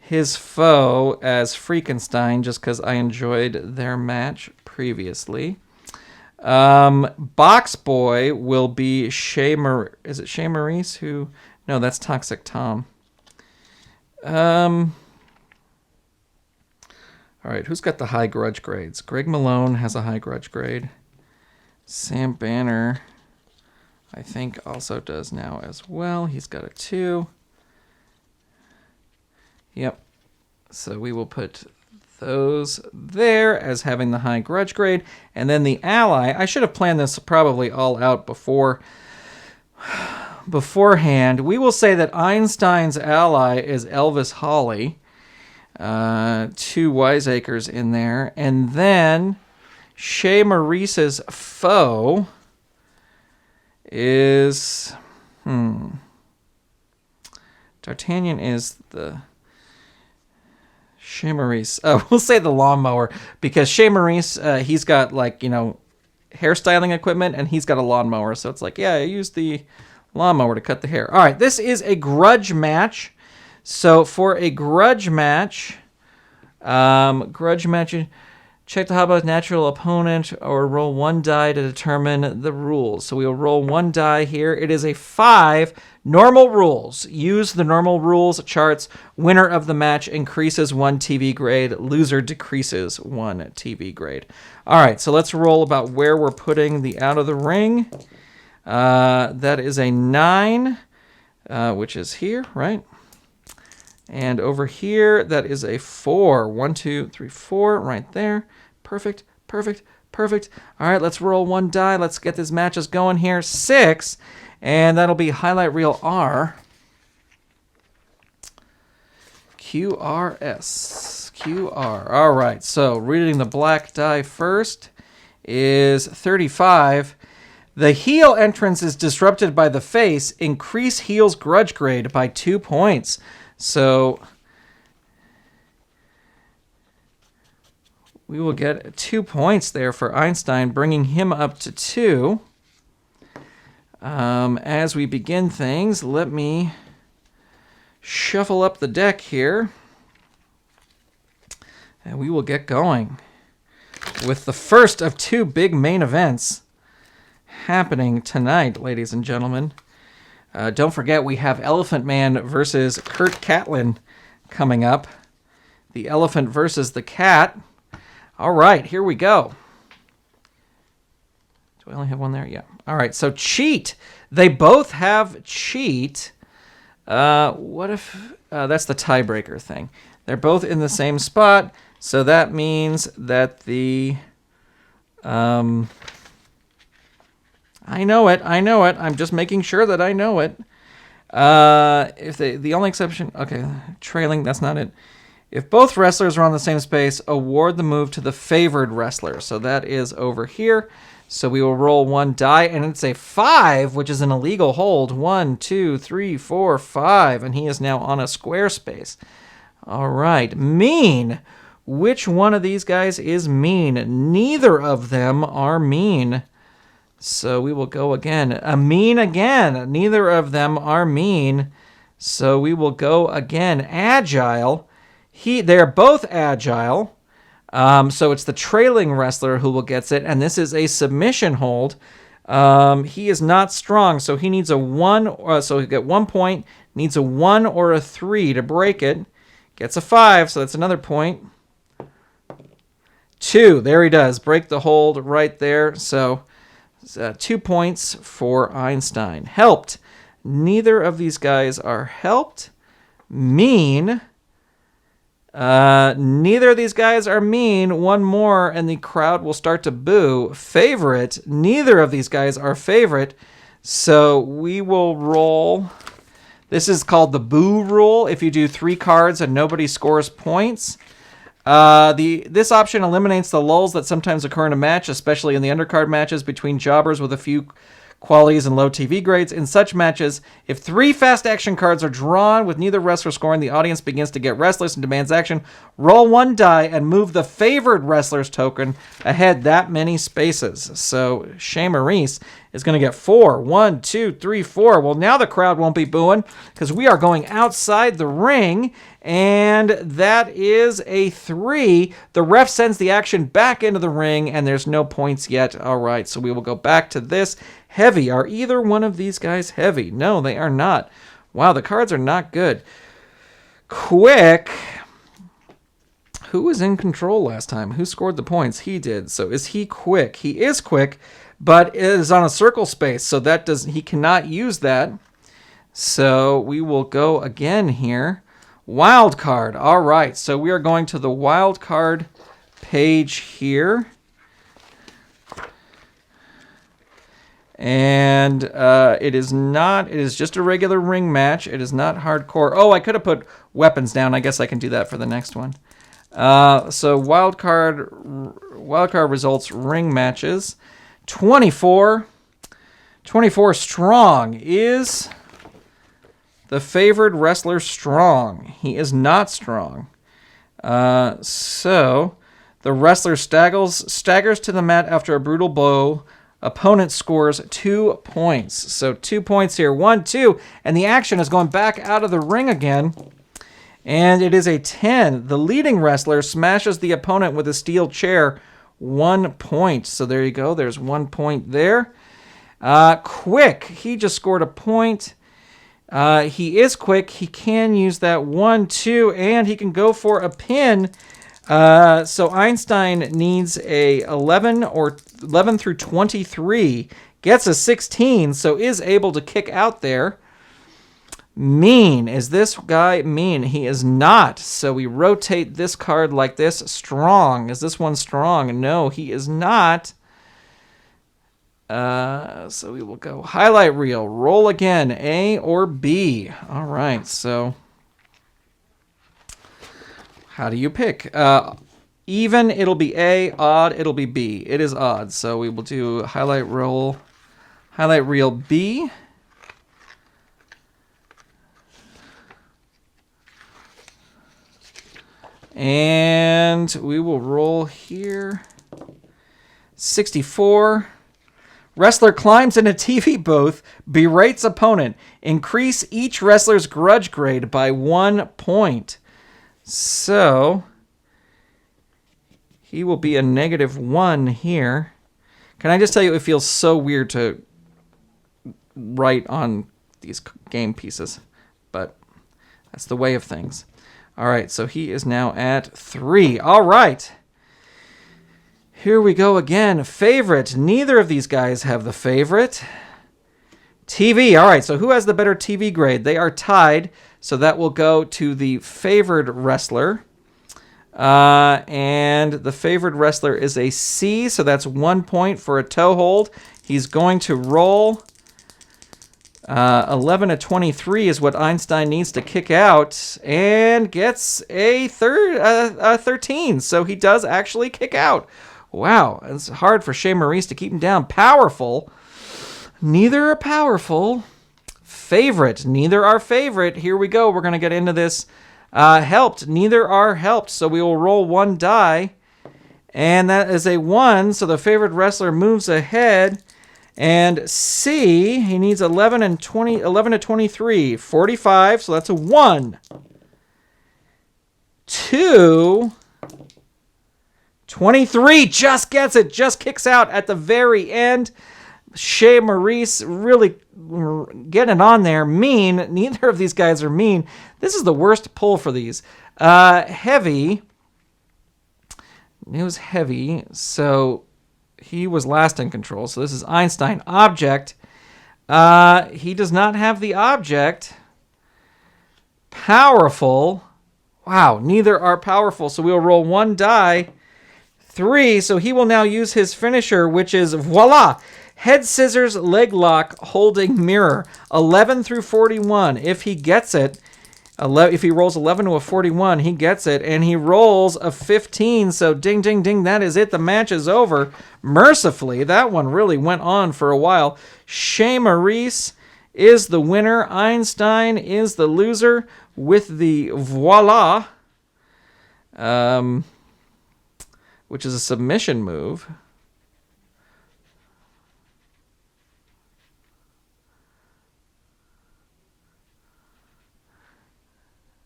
his foe as Freakenstein just because I enjoyed their match previously. Box Boy will be Shea Maurice. Is it Shea Maurice who... No, that's Toxic Tom. All right, who's got the high grudge grades? Greg Malone has a high grudge grade. Sam Banner, I think, also does now as well. He's got a 2. Yep. So we will put those there as having the high grudge grade. And then the ally, I should have planned this probably all out beforehand. We will say that Einstein's ally is Elvis Hawley. 2 wiseacres in there. And then Chez Maurice's foe is... D'Artagnan is the... Chez Maurice. We'll say the lawnmower, because Chez Maurice, he's got, like, you know, hairstyling equipment, and he's got a lawnmower. So it's like, yeah, I use the lawnmower to cut the hair. All right, this is a grudge match. So for a grudge match, check the Hobbit's natural opponent or roll 1 die to determine the rules. So we will roll 1 die here. It is a 5. Normal rules. Use the normal rules charts. Winner of the match increases 1 TV grade. Loser decreases 1 TV grade. All right, so let's roll about where we're putting the out of the ring. That is a 9, which is here, right? And over here, that is a 4. 1, 2, 3, 4, right there. Perfect, perfect, perfect. All right, let's roll 1 die. Let's get these matches going here. 6, and that'll be highlight reel R. QRS. QR. All right, so reading the black die first is 35. The heel entrance is disrupted by the face. Increase heel's grudge grade by 2 points. So we will get 2 points there for Einstein, bringing him up to 2. As we begin things, let me shuffle up the deck here, and we will get going with the first of 2 big main events happening tonight, ladies and gentlemen. Don't forget, we have Elephant Man versus Kurt Catlin coming up. The elephant versus the cat. All right, here we go. Do I only have one there? Yeah. All right, so cheat. They both have cheat. What if... that's the tiebreaker thing. They're both in the same spot, so that means that the... I know it. I'm just making sure that I know it. If the only exception... Okay, trailing, that's not it. If both wrestlers are on the same space, award the move to the favored wrestler. So that is over here. So we will roll 1 die, and it's a 5, which is an illegal hold. 1, 2, 3, 4, 5, and he is now on a square space. All right, mean. Which one of these guys is mean? Neither of them are mean. So we will go again. A mean again. Neither of them are mean. So we will go again. Agile. They're both agile. So it's the trailing wrestler who will get it, and this is a submission hold. He is not strong, so he needs a 1. So he'll get 1 point. Needs a 1 or a 3 to break it. Gets a 5, so that's another point. 2. There he does. Break the hold right there. So 2 points for Einstein. Helped. Neither of these guys are helped. Mean. Neither of these guys are mean. 1 more, and the crowd will start to boo. Favorite. Neither of these guys are favorite. So we will roll. This is called the boo rule. If you do 3 cards and nobody scores points. This option eliminates the lulls that sometimes occur in a match, especially in the undercard matches between jobbers with a few qualities and low TV grades. In such matches, if 3 fast action cards are drawn with neither wrestler scoring, the audience begins to get restless and demands action. Roll 1 die and move the favored wrestler's token ahead that many spaces. So Chez Maurice is going to get 4. 1, 2, 3, 4. Well, now the crowd won't be booing because we are going outside the ring, and that is a 3. The ref sends the action back into the ring, and there's no points yet. All right, so we will go back to this. Heavy. Are either one of these guys heavy? No, they are not. Wow, the cards are not good. Quick. Who was in control last time? Who scored the points? He did. So is he quick? He is quick, but it is on a circle space, so he cannot use that. So we will go again here. Wild card. All right, so we are going to the wild card page here. And it is just a regular ring match. It is not hardcore. Oh, I could have put weapons down. I guess I can do that for the next one. So wild card results, ring matches. 24 strong. Is the favored wrestler strong? He is not strong. So the wrestler staggers to the mat after a brutal blow. Opponent scores 2 points. So 2 points here. 1, 2. And the action is going back out of the ring again. And it is a 10. The leading wrestler smashes the opponent with a steel chair. 1 point. So there you go. There's 1 point there. Quick. He just scored a point. He is quick. He can use that 1, 2. And he can go for a pin. So Einstein needs a 11 through 23, gets a 16, so is able to kick out there. Mean. Is this guy mean? He is not. So we rotate this card like this. Strong. Is this one strong? No, he is not. So we will go highlight reel. Roll again. A or B. All right, so how do you pick? Even, it'll be A. Odd, it'll be B. It is odd. So we will do highlight reel B. And we will roll here. 64. Wrestler climbs in a TV booth, berates opponent. Increase each wrestler's grudge grade by 1 point. So he will be a -1 here. Can I just tell you, it feels so weird to write on these game pieces, but that's the way of things. All right, so he is now at 3. All right. Here we go again. Favorite. Neither of these guys have the favorite. TV. All right, so who has the better TV grade? They are tied, so that will go to the favored wrestler. And the favored wrestler is a C, so that's 1 point for a toe hold. He's going to roll. 11 to 23 is what Einstein needs to kick out, and gets a 13. So he does actually kick out. Wow, it's hard for Shea Maurice to keep him down. Powerful. Neither are powerful. Favorite. Neither are favorite. Here we go. We're going to get into this. Helped. Neither are helped. So we will roll 1 die. And that is a 1. So the favored wrestler moves ahead. And C, he needs 11 to 23. 45. So that's a 1. 2. 23. Just gets it. Just kicks out at the very end. Shea Maurice really getting it on there. Mean. Neither of these guys are mean. This is the worst pull for these. Heavy. It was heavy, so he was last in control. So this is Einstein. Object. He does not have the object. Powerful. Wow, neither are powerful. So we'll roll 1 die. 3, so he will now use his finisher, which is, voila, head scissors, leg lock, holding mirror. 11 through 41. If he gets it, if he rolls 11 to a 41, he gets it, and he rolls a 15. So ding, ding, ding, that is it. The match is over. Mercifully, that one really went on for a while. Shea Maurice is the winner. Einstein is the loser with the voila, which is a submission move.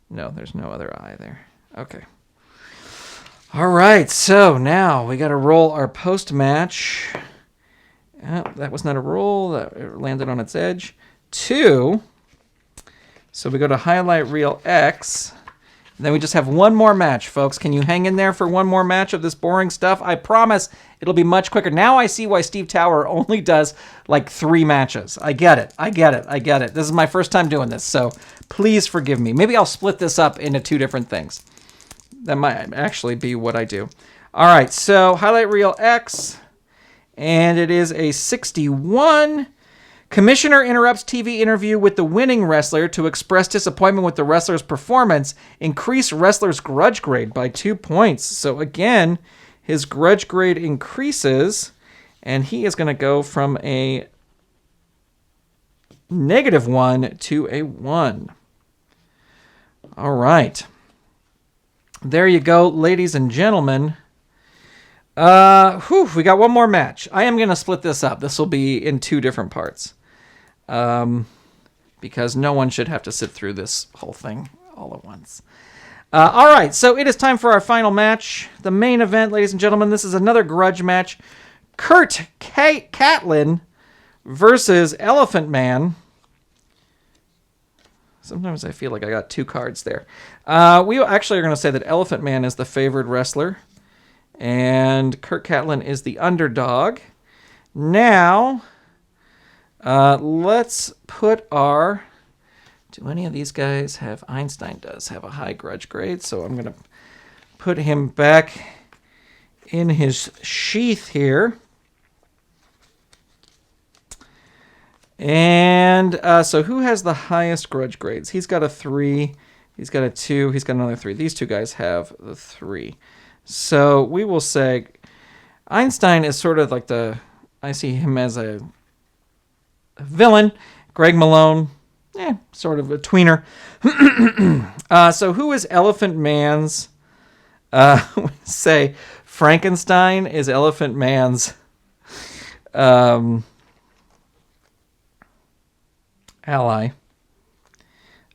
No, there's no other I there. Okay. All right, so now we got to roll our post-match. Oh, that was not a roll. That landed on its edge. 2. So we go to highlight reel X. And then we just have one more match, folks. Can you hang in there for one more match of this boring stuff? I promise it'll be much quicker. Now I see why Steve Tower only does like 3 matches. I get it. I get it. I get it. This is my first time doing this, so please forgive me. Maybe I'll split this up into 2 different things. That might actually be what I do. All right, so highlight reel X, and it is a 61. Commissioner interrupts TV interview with the winning wrestler to express disappointment with the wrestler's performance. Increase wrestler's grudge grade by 2 points. So again, his grudge grade increases, and he is going to go from a -1 to a 1. All right. There you go, ladies and gentlemen. We got one more match. I am going to split this up. This will be in 2 different parts. Because no one should have to sit through this whole thing all at once. All right, so it is time for our final match. The main event, ladies and gentlemen. This is another grudge match. Kurt Catlin versus Elephant Man. Sometimes I feel like I got 2 cards there. We actually are going to say that Elephant Man is the favored wrestler. And Kurt Catlin is the underdog. Now, let's put our... Do any of these guys have... Einstein does have a high grudge grade, so I'm going to put him back in his sheath here. And so who has the highest grudge grades? He's got a 3. He's got a 2. He's got another 3. These 2 guys have the 3. So we will say Einstein is sort of like I see him as a villain. Greg Malone, sort of a tweener. So who is Elephant Man's, say Frankenstein is Elephant Man's ally.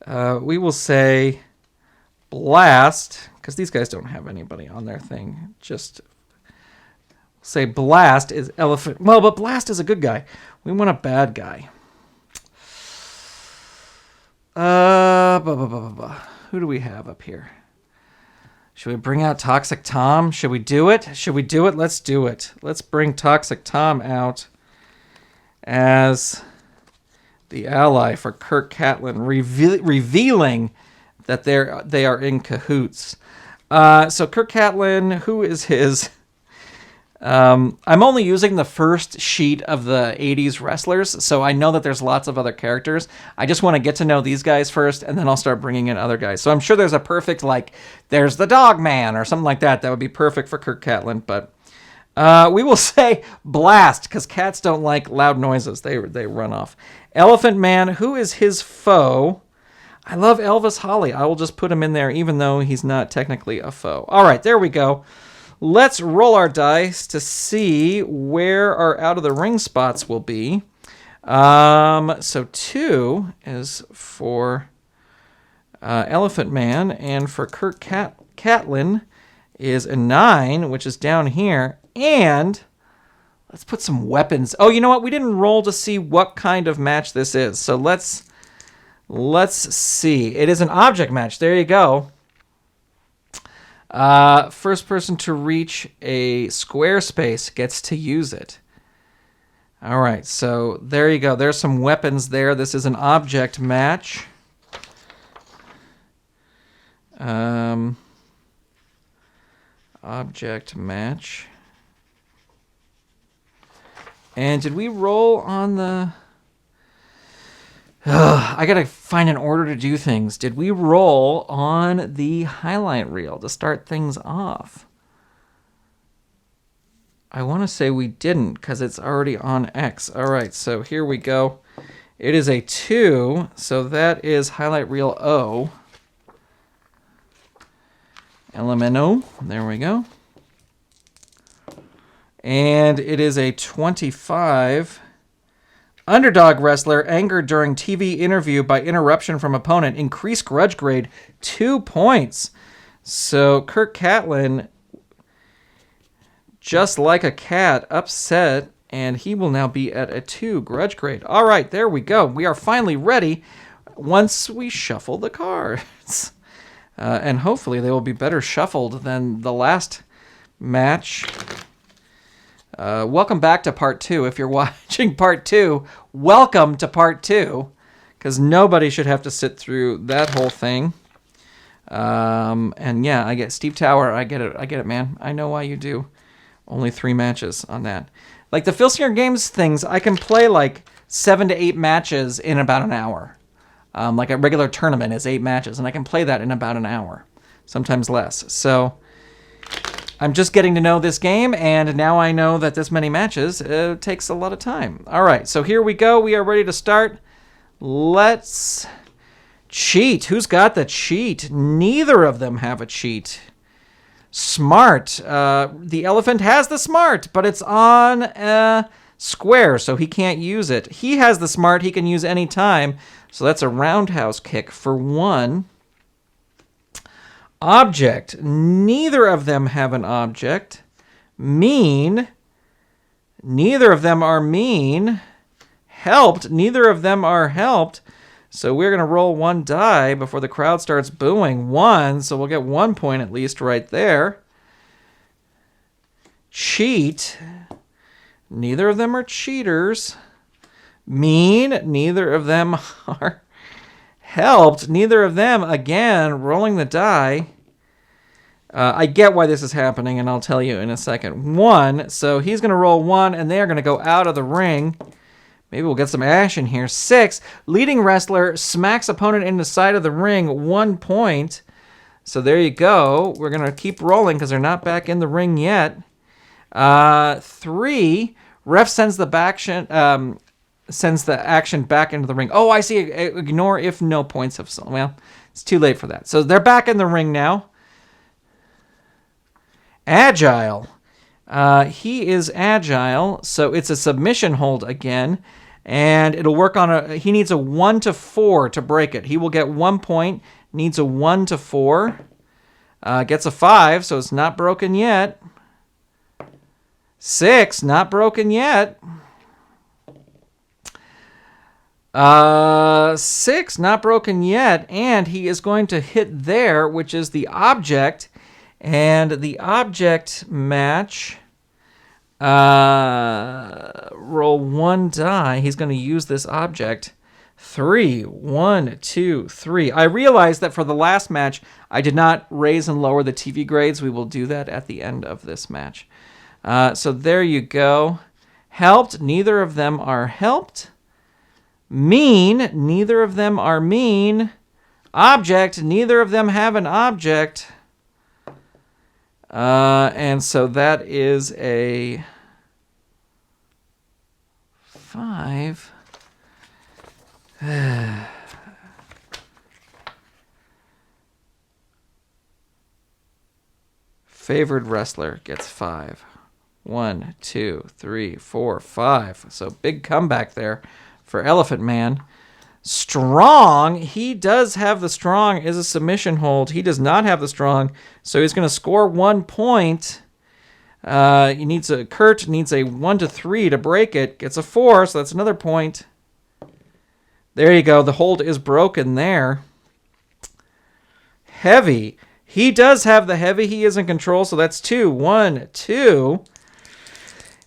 We will say Blast, because these guys don't have anybody on their thing. Just say Blast is Elephant. Well, but Blast is a good guy. We want a bad guy. Who do we have up here? Should we bring out Toxic Tom? Should we do it? Should we do it? Let's do it. Let's bring Toxic Tom out as the ally for Kurt Catlin, revealing that they are in cahoots. So Kurt Catlin, who is his... I'm only using the first sheet of the 80s wrestlers, so I know that there's lots of other characters. I just want to get to know these guys first, and then I'll start bringing in other guys. So I'm sure there's a perfect, there's the Dog Man or something like that. That would be perfect for Kurt Catlin, but we will say Blast, because cats don't like loud noises. They run off. Elephant Man, who is his foe? I love Elvis Holly. I will just put him in there, even though he's not technically a foe. All right, there we go. Let's roll our dice to see where our out-of-the-ring spots will be. So 2 is for Elephant Man, and for Kurt Catlin is a 9, which is down here. And let's put some weapons. Oh, you know what? We didn't roll to see what kind of match this is. So let's see. It is an object match. There you go. First person to reach a square space gets to use it. All right, so there you go. There's some weapons there. This is an object match. Object match. And did we roll on the... I gotta find an order to do things. Did we roll on the highlight reel to start things off? I want to say we didn't, because it's already on X. All right, so here we go. It is a 2, so that is highlight reel O. LMNO, there we go. And it is a 25. Underdog wrestler angered during TV interview by interruption from opponent. Increased grudge grade 2 points. So Kurt Catlin, just like a cat, upset, and he will now be at a 2 grudge grade. All right, there we go. We are finally ready once we shuffle the cards. And hopefully they will be better shuffled than the last match. Welcome back to part 2. If you're watching part 2, welcome to part 2, because nobody should have to sit through that whole thing. And yeah, I get Steve Tower. I get it, man. I know why you do. Only 3 matches on that. Like the Filsinger Games things, I can play like 7 to 8 matches in about an hour. Like a regular tournament is 8 matches, and I can play that in about an hour, sometimes less. So I'm just getting to know this game, and now I know that this many matches takes a lot of time. All right, so here we go. We are ready to start. Let's cheat. Who's got the cheat? Neither of them have a cheat. Smart. The elephant has the smart, but it's on a square, so he can't use it. He has the smart he can use any time, so that's a roundhouse kick for 1. Object. Neither of them have an object. Mean. Neither of them are mean. Helped. Neither of them are helped. So we're going to roll 1 die before the crowd starts booing. 1, so we'll get 1 point at least right there. Cheat. Neither of them are cheaters. Mean. Neither of them are helped. Neither of them, again, rolling the die. I get why this is happening, and I'll tell you in a second. 1, so he's going to roll 1, and they are going to go out of the ring. Maybe we'll get some action here. 6, leading wrestler smacks opponent in the side of the ring, 1 point. So there you go. We're going to keep rolling because they're not back in the ring yet. 3, ref sends the action back into the ring. Oh, I see. Ignore if no points have sold. Well, it's too late for that. So they're back in the ring now. Agile. He is agile, so it's a submission hold again. And it'll work on he needs a 1 to 4 to break it. He will get 1 point, needs a 1 to 4. Gets a 5, so it's not broken yet. 6, not broken yet. 6, not broken yet. And he is going to hit there, which is the object. And the object match... roll 1 die. He's going to use this object. 3. 1, 2, 3. I realized that for the last match, I did not raise and lower the TV grades. We will do that at the end of this match. So there you go. Helped. Neither of them are helped. Mean. Neither of them are mean. Object. Neither of them have an object. And so that is a 5. Favored wrestler gets 5. 1, 2, 3, 4, 5. So big comeback there for Elephant Man. Strong, he does have the strong, is a submission hold. He does not have the strong, so he's going to score 1 point. Kurt needs a 1 to 3 to break it. Gets a 4, so that's another point. There you go. The hold is broken there. Heavy. He does have the heavy. He is in control, so that's 2. 1, 2.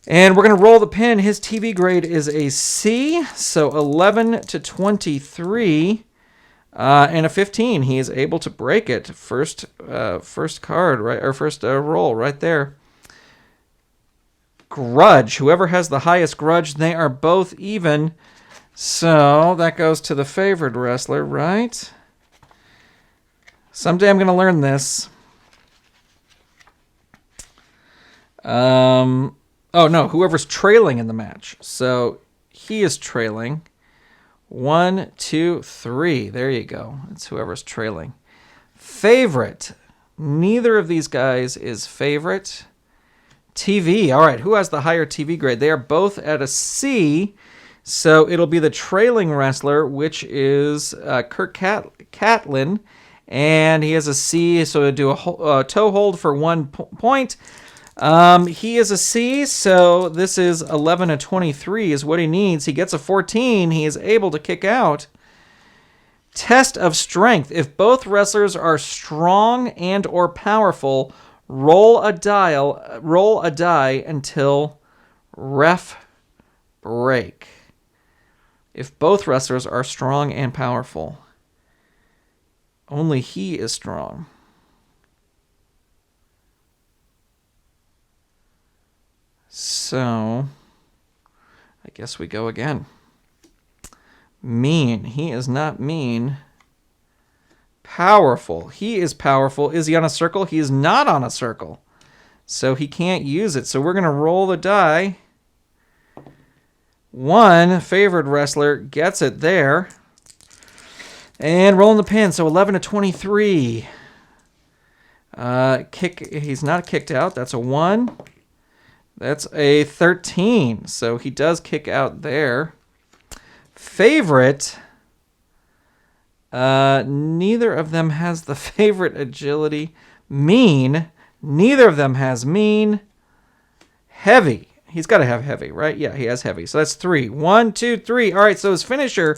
And we're going to roll the pin. His TV grade is a C, so 11 to 23, and a 15. He is able to break it. First card, right, or first roll right there. Grudge. Whoever has the highest grudge, they are both even. So that goes to the favored wrestler, right? Someday I'm going to learn this. Oh, no, whoever's trailing in the match. So he is trailing. 1, 2, 3. There you go. It's whoever's trailing. Favorite. Neither of these guys is favorite. TV. All right, who has the higher TV grade? They are both at a C. So it'll be the trailing wrestler, which is Kurt Catlin. And he has a C, so he'll do a toe hold for 1 point. He is a C, so this is 11 to 23 is what he needs. He gets a 14. He is able to kick out. Test of strength. If both wrestlers are strong and or powerful, roll a die until ref break. If both wrestlers are strong and powerful. Only he is strong. So, I guess we go again. Mean. He is not mean. Powerful. He is powerful. Is he on a circle? He is not on a circle. So he can't use it. So we're going to roll the die. One favored wrestler gets it there. And rolling the pin. So 11 to 23. He's not kicked out. That's a 1. That's a 13. So he does kick out there. Favorite. Neither of them has the favorite agility. Mean. Neither of them has mean. Heavy. He's got to have heavy, right? Yeah, he has heavy. So that's 3. 1, 2, 3. All right, so his finisher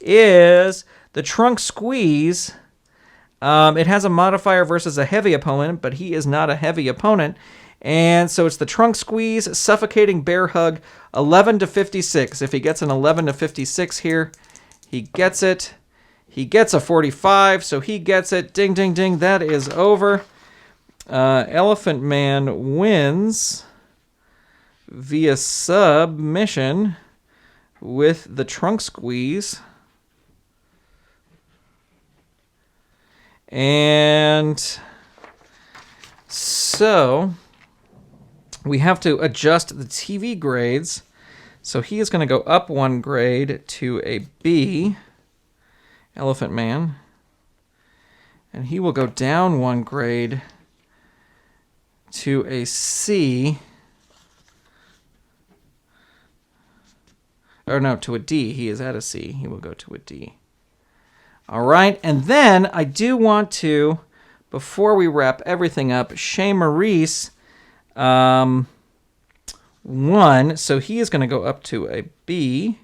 is the trunk squeeze. It has a modifier versus a heavy opponent, but he is not a heavy opponent. And so it's the trunk squeeze, suffocating bear hug, 11 to 56. If he gets an 11 to 56 here, he gets it. He gets a 45, so he gets it. Ding, ding, ding. That is over. Elephant Man wins via submission with the trunk squeeze. And so we have to adjust the TV grades. So he is going to go up 1 grade to a B, Elephant Man. And he will go down 1 grade to a C. Or no, to a D. He is at a C. He will go to a D. All right. And then I do want to, before we wrap everything up, Shea Maurice won. So he is going to go up to a B.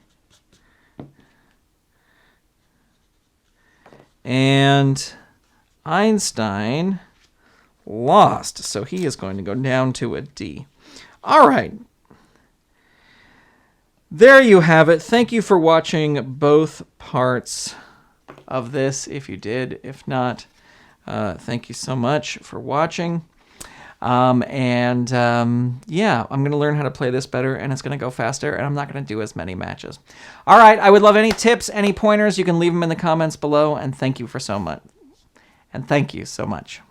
And Einstein lost. So he is going to go down to a D. All right. There you have it. Thank you for watching both parts of this, if you did. If not, thank you so much for watching. Yeah, I'm going to learn how to play this better, and it's going to go faster, and I'm not going to do as many matches. All right, I would love any tips, any pointers. You can leave them in the comments below, and thank you so much. And thank you so much.